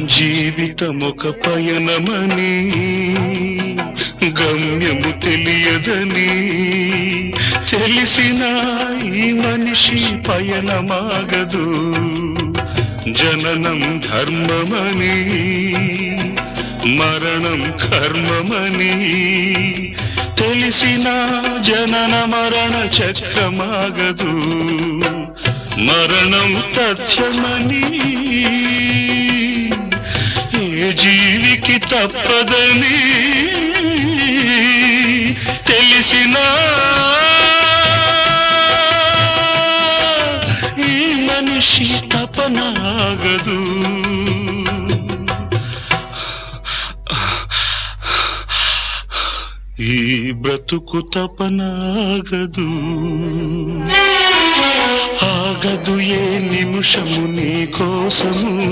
జీవితమొక పయనమని గమ్యము తెలియదని తెలిసిన ఈ మనిషి పయనమాగదు. జననం ధర్మమని మరణం కర్మమని తెలిసిన జనన మరణ చక్రమాగదు. మరణం తథ్యమని ఏ జీవికి తప్పదని తెలిసిన ఈ మనిషి తపనాగదు. ఈ బ్రతుకు తపనాగదు. ఆగదు ఏ నిమిషము నీ కోసము.